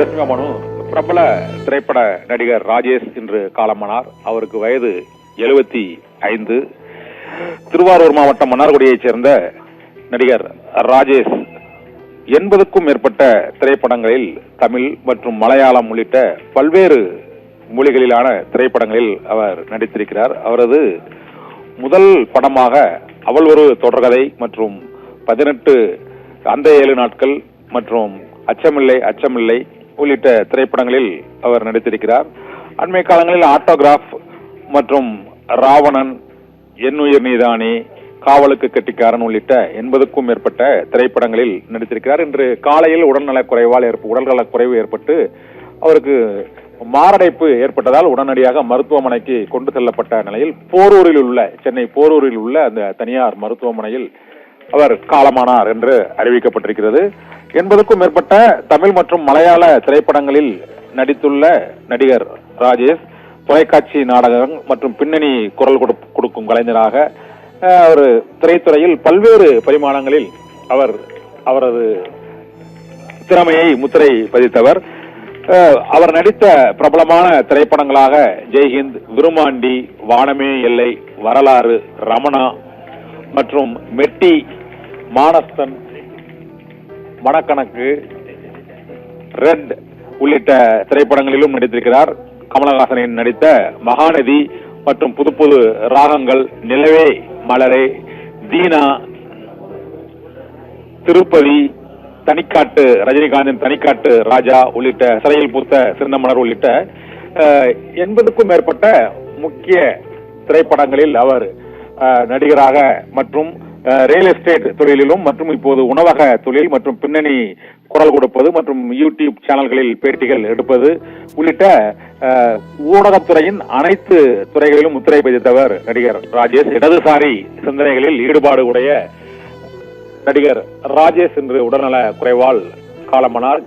தர்மமனு பிரபல திரைப்பட நடிகர் ராஜேஷ் இன்று காலமானார். அவருக்கு வயது 75. திருவாரூர் மாவட்டம் மன்னார்குடியைச் சேர்ந்த நடிகர் ராஜேஷ் 80க்கும் மேற்பட்ட திரைப்படங்களில் தமிழ் மற்றும் மலையாளம் உள்ளிட்ட பல்வேறு மொழிகளிலான திரைப்படங்களில் அவர் நடித்திருக்கிறார். அவரது முதல் படமாக அவள் ஒரு தொடர்கதை மற்றும் 18 அந்த 7 நாட்கள் மற்றும் அச்சமில்லை அச்சமில்லை உள்ளிட்ட திரைப்படங்களில் அவர் நடித்திருக்கிறார். அண்மை காலங்களில் ஆட்டோகிராஃப் மற்றும் ராவணன், என்னுயிர் நீதானே, காவலுக்கு கெட்டிக்காரன் உள்ளிட்ட 80க்கும் மேற்பட்ட திரைப்படங்களில் நடித்திருக்கிறார். இன்று காலையில் உடல்நலக் குறைவு ஏற்பட்டு அவருக்கு மாரடைப்பு ஏற்பட்டதால் உடனடியாக மருத்துவமனைக்கு கொண்டு செல்லப்பட்ட நிலையில் சென்னை போரூரில் உள்ள அந்த தனியார் மருத்துவமனையில் அவர் காலமானார் என்று அறிவிக்கப்பட்டிருக்கிறது. 80க்கும் மேற்பட்ட தமிழ் மற்றும் மலையாள திரைப்படங்களில் நடித்துள்ள நடிகர் ராஜேஷ் தொலைக்காட்சி நாடகம் மற்றும் பின்னணி குரல் கொடுக்கும் கலைஞராக ஒரு திரைத்துறையில் பல்வேறு பரிமாணங்களில் அவரது திறமையை முத்திரை பதித்தவர். அவர் நடித்த பிரபலமான திரைப்படங்களாக ஜெய்ஹிந்த், விருமாண்டி, வானமே எல்லை, வரலாறு, ரமணா மற்றும் மெட்டி, மானஸ்தன், மணக்கணக்கு, ரெட் உள்ளிட்ட திரைப்படங்களிலும் நடித்திருக்கிறார். கமலஹாசனின் நடித்த மகாநதி மற்றும் புது புது ராகங்கள், நிலவே மலரே, தீனா, திருப்பதி, தனிக்காட்டு, ரஜினிகாந்தின் தனிக்காட்டு ராஜா உள்ளிட்ட சிறையில் பூத்த சின்னமலர் உள்ளிட்ட 80க்கும் மேற்பட்ட முக்கிய திரைப்படங்களில் அவர் நடிகராக மற்றும் ரியல் எஸ்டேட் தொழிலிலும் மற்றும் இப்போது உணவக தொழில் மற்றும் பின்னணி குரல் கொடுப்பது மற்றும் யூடியூப் சேனல்களில் பேட்டிகள் எடுப்பது உள்ளிட்ட ஊடகத்துறையின் அனைத்து துறைகளிலும் முத்திரை பதித்தவர் நடிகர் ராஜேஷ். இடதுசாரி சிந்தனைகளில் ஈடுபாடு உடைய நடிகர் ராஜேஷ் இன்று உடல்நல குறைவால் காலமானார்.